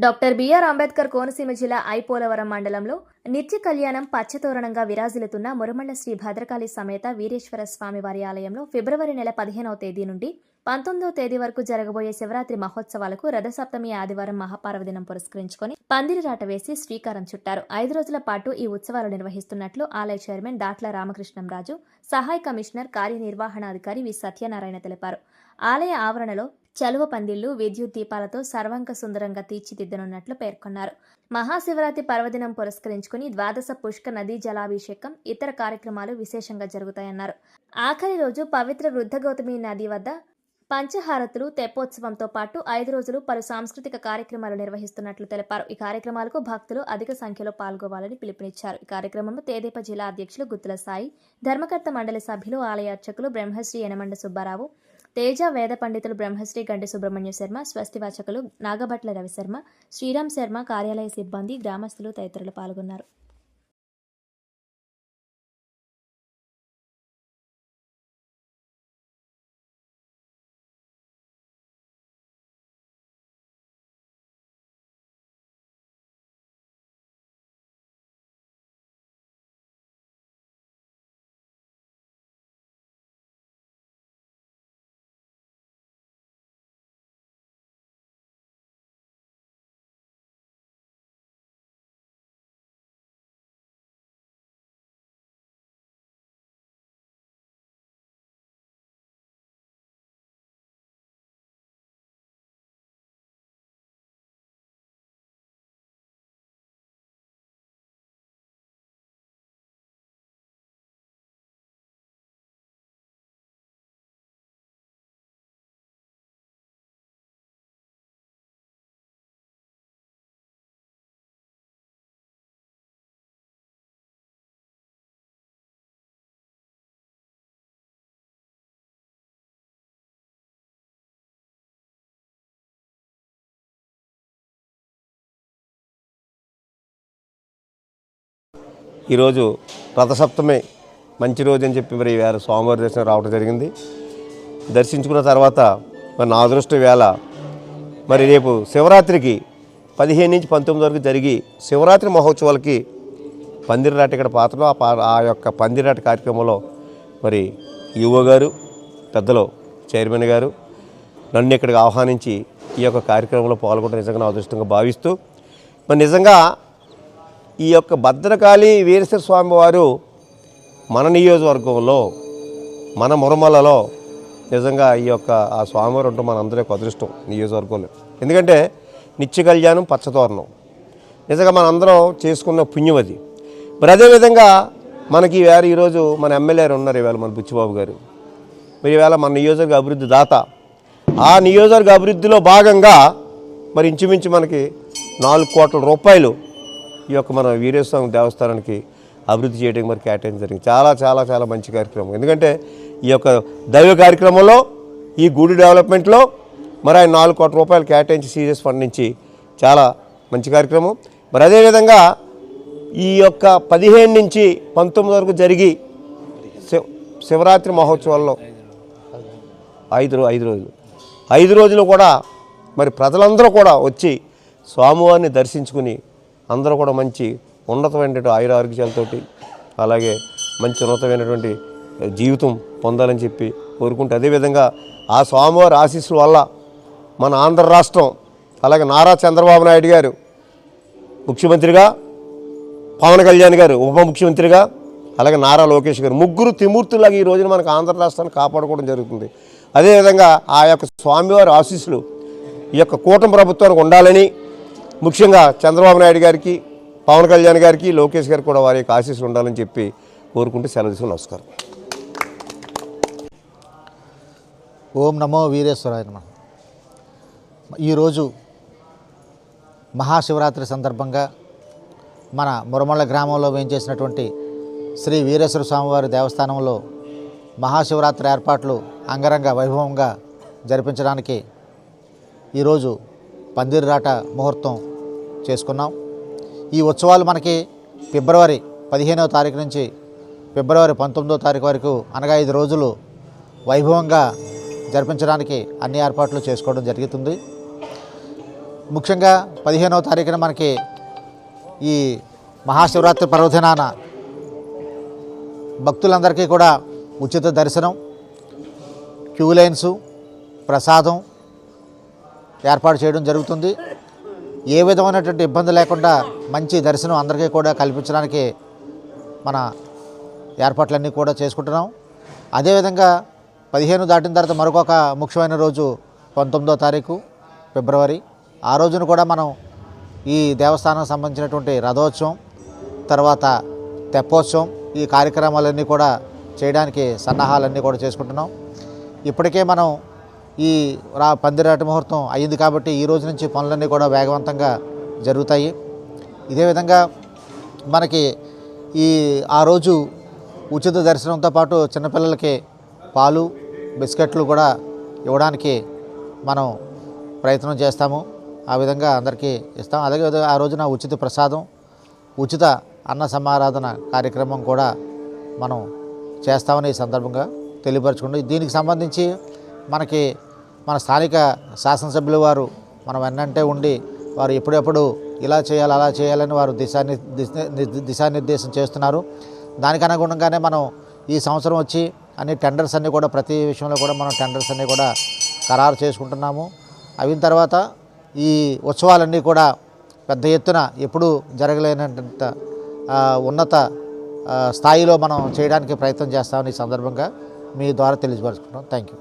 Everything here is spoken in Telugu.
డాక్టర్ బిఆర్ అంబేద్కర్ కోనసీమ జిల్లా ఐపోలవరం మండలంలో నిత్య కళ్యాణం పచ్చతోరణంగా విరాజిల్లుతున్న మురమళ్ల శ్రీ భద్రకాళి సమేత వీరేశ్వర స్వామి వారి ఆలయంలో ఫిబ్రవరి నెల 15వ తేదీ నుండి 19వ తేదీ వరకు జరగబోయే శివరాత్రి మహోత్సవాలకు రథసప్తమి ఆదివారం మహాపర్వదినం పురస్కరించుకొని పందిరిరాట వేసి శ్రీకారం చుట్టారు. 5 రోజుల పాటు ఈ ఉత్సవాలు నిర్వహిస్తున్నట్లు ఆలయ చైర్మన్ దాట్ల రామకృష్ణంరాజు, సహాయ కమిషనర్ కార్యనిర్వహణాధికారి వి సత్యనారాయణ తెలిపారు. ఆలయ ఆవరణలో చలువ పందిళ్లు, విద్యుత్ దీపాలతో సర్వాంగ సుందరంగా తీర్చిదిద్దనున్నట్లు పేర్కొన్నారు. మహాశివరాత్రి పర్వదినం పురస్కరించుకుని ద్వాదశ పుష్క నదీ జలాభిషేకం, ఇతర కార్యక్రమాలు విశేషంగా జరుగుతాయన్నారు. ఆఖరి రోజు పవిత్ర వృద్ధగౌతమి నది వద్ద పంచహారతులు, తెప్పోత్సవంతో పాటు 5 రోజులు పలు సాంస్కృతిక కార్యక్రమాలు నిర్వహిస్తున్నట్లు తెలిపారు. ఈ కార్యక్రమాలకు భక్తులు అధిక సంఖ్యలో పాల్గొవాలని పిలుపునిచ్చారు. ఈ కార్యక్రమంలో తేదేపా జిల్లా అధ్యక్షులు గుత్తుల సాయి, ధర్మకర్త మండలి సభ్యులు, ఆలయ అర్చకులు బ్రహ్మశ్రీ యనమండ సుబ్బారావు, తేజ వేద పండితులు బ్రహ్మశ్రీ గండి సుబ్రహ్మణ్య శర్మ, స్వస్తివాచకులు నాగభట్ల రవిశర్మ, శ్రీరామ్ శర్మ, కార్యాలయ సిబ్బంది, గ్రామస్తులు తదితరులు పాల్గొన్నారు. ఈరోజు రథసప్తమి మంచి రోజు అని చెప్పి మరి వేళ స్వామివారి దర్శనం రావడం జరిగింది. దర్శించుకున్న తర్వాత మరి నా అదృష్టం వేళ మరి రేపు శివరాత్రికి 15 నుంచి 19 వరకు జరిగి శివరాత్రి మహోత్సవాలకి పందిరిరాట ఇక్కడ పాత్రలో ఆ యొక్క పందిరిరాట కార్యక్రమంలో మరి యువ గారు, పెద్దలు చైర్మన్ గారు నన్ను ఇక్కడికి ఆహ్వానించి ఈ యొక్క కార్యక్రమంలో పాల్గొనడం నిజంగా నా అదృష్టంగా భావిస్తూ మరి నిజంగా ఈ యొక్క భద్రకాళి వీరేశ్వర స్వామి వారు మన నియోజకవర్గంలో, మన మురమల్లలో నిజంగా ఈ యొక్క ఆ స్వామివారు ఉంటే మనందరి యొక్క అదృష్టం నియోజకవర్గంలో. ఎందుకంటే నిత్య కళ్యాణం పచ్చతోరణం నిజంగా మనందరం చేసుకున్న పుణ్యం అది. మరి అదేవిధంగా మనకి ఈరోజు మన ఎమ్మెల్యే ఉన్నారు ఈవేళ మన బుచ్చిబాబు గారు. మరి ఈవేళ మన నియోజకవర్గ అభివృద్ధి దాత. ఆ నియోజకవర్గ అభివృద్ధిలో భాగంగా మరి ఇంచుమించు మనకి 4 కోట్ల రూపాయలు ఈ యొక్క మన వీరేశ్వర దేవస్థానానికి అభివృద్ధి చేయడానికి మరి కేటాయించడం జరిగింది. చాలా చాలా చాలా మంచి కార్యక్రమం. ఎందుకంటే ఈ యొక్క దైవ కార్యక్రమంలో, ఈ గుడి డెవలప్మెంట్లో మరి ఆయన 4 కోట్ల రూపాయలు కేటాయించి సీరియస్ ఫండ్ నుంచి చాలా మంచి కార్యక్రమం. మరి అదేవిధంగా ఈ యొక్క 15 నుంచి 19 వరకు జరిగి శివరాత్రి మహోత్సవాల్లో 5 రోజులు కూడా మరి ప్రజలందరూ కూడా వచ్చి స్వామివారిని దర్శించుకుని అందరూ కూడా మంచి ఉన్నతమైనటువంటి ఆయురారోగ్యాలతోటి అలాగే మంచి ఉన్నతమైనటువంటి జీవితం పొందాలని చెప్పి కోరుకుంటే, అదేవిధంగా ఆ స్వామివారి ఆశీస్సుల వల్ల మన ఆంధ్ర రాష్ట్రం అలాగే నారా చంద్రబాబు నాయుడు గారు ముఖ్యమంత్రిగా, పవన్ కళ్యాణ్ గారు ఉప ముఖ్యమంత్రిగా, అలాగే నారా లోకేష్ గారు ముగ్గురు త్రిమూర్తులాగా ఈ రోజున మనకు ఆంధ్ర రాష్ట్రాన్ని కాపాడుకోవడం జరుగుతుంది. అదేవిధంగా ఆ యొక్క స్వామివారి ఆశీస్సులు ఈ యొక్క కూటమి ప్రభుత్వానికి ఉండాలని ముఖ్యంగా చంద్రబాబు నాయుడు గారికి, పవన్ కళ్యాణ్ గారికి, లోకేష్ గారికి కూడా వారి యొక్క ఆశీస్సులు ఉండాలని చెప్పి కోరుకుంటూ సెలవు తీసుకుని నమస్కారం. ఓం నమో వీరేశ్వరాయ నమః. ఈరోజు మహాశివరాత్రి సందర్భంగా మన మురమళ్ళ గ్రామంలో వేయించేసినటువంటి శ్రీ వీరేశ్వర స్వామివారి దేవస్థానంలో మహాశివరాత్రి ఏర్పాట్లు అంగరంగ వైభవంగా జరిపించడానికి ఈరోజు పందిరిరాట ముహూర్తం చేసుకున్నాం. ఈ ఉత్సవాలు మనకి ఫిబ్రవరి 15వ తారీఖు నుంచి ఫిబ్రవరి 19వ తారీఖు వరకు అనగా 5 రోజులు వైభవంగా జరిపించడానికి అన్ని ఏర్పాట్లు చేసుకోవడం జరుగుతుంది. ముఖ్యంగా 15వ తారీఖున మనకి ఈ మహాశివరాత్రి పర్వదినాన భక్తులందరికీ కూడా ఉచిత దర్శనం, క్యూ లైన్స్, ప్రసాదం ఏర్పాటు చేయడం జరుగుతుంది. ఏ విధమైనటువంటి ఇబ్బంది లేకుండా మంచి దర్శనం అందరికీ కూడా కల్పించడానికి మన ఏర్పాట్లన్నీ కూడా చేసుకుంటున్నాం. అదేవిధంగా 15 దాటిన తర్వాత మరొక ముఖ్యమైన రోజు 19వ తారీఖు ఫిబ్రవరి. ఆ రోజున కూడా మనం ఈ దేవస్థానానికి సంబంధించినటువంటి రథోత్సవం, తర్వాత తెప్పోత్సవం, ఈ కార్యక్రమాలన్నీ కూడా చేయడానికి సన్నాహాలన్నీ కూడా చేసుకుంటున్నాం. ఇప్పటికే మనం ఈ పందిరాట ముహూర్తం అయ్యింది కాబట్టి ఈ రోజు నుంచి పనులన్నీ కూడా వేగవంతంగా జరుగుతాయి. ఇదే విధంగా మనకి ఆ రోజు ఉచిత దర్శనంతో పాటు చిన్నపిల్లలకి పాలు, బిస్కెట్లు కూడా ఇవ్వడానికి మనం ప్రయత్నం చేస్తాము. ఆ విధంగా అందరికీ ఇస్తాం. అలాగే ఆ రోజున ఉచిత ప్రసాదం, ఉచిత అన్న సమారాధన కార్యక్రమం కూడా మనం చేస్తామని ఈ సందర్భంగా తెలియపరచుకుంటాం. దీనికి సంబంధించి మనకి మన స్థానిక శాసనసభ్యుల వారు మనం వెన్నంటే ఉండి వారు ఎప్పుడెప్పుడు ఇలా చేయాలి అలా చేయాలని వారు దిశానిర్దేశం చేస్తున్నారు. దానికి అనుగుణంగానే మనం ఈ సంవత్సరం వచ్చి అన్ని టెండర్స్ అన్నీ కూడా ప్రతి విషయంలో కూడా మనం టెండర్స్ అన్నీ కూడా ఖరారు చేసుకుంటున్నాము. అయిన తర్వాత ఈ ఉత్సవాలన్నీ కూడా పెద్ద ఎత్తున ఎప్పుడూ జరగలేనంత ఉన్నత స్థాయిలో మనం చేయడానికి ప్రయత్నం చేస్తామని ఈ సందర్భంగా మీ ద్వారా తెలియజేసుకుంటున్నాం. Thank you.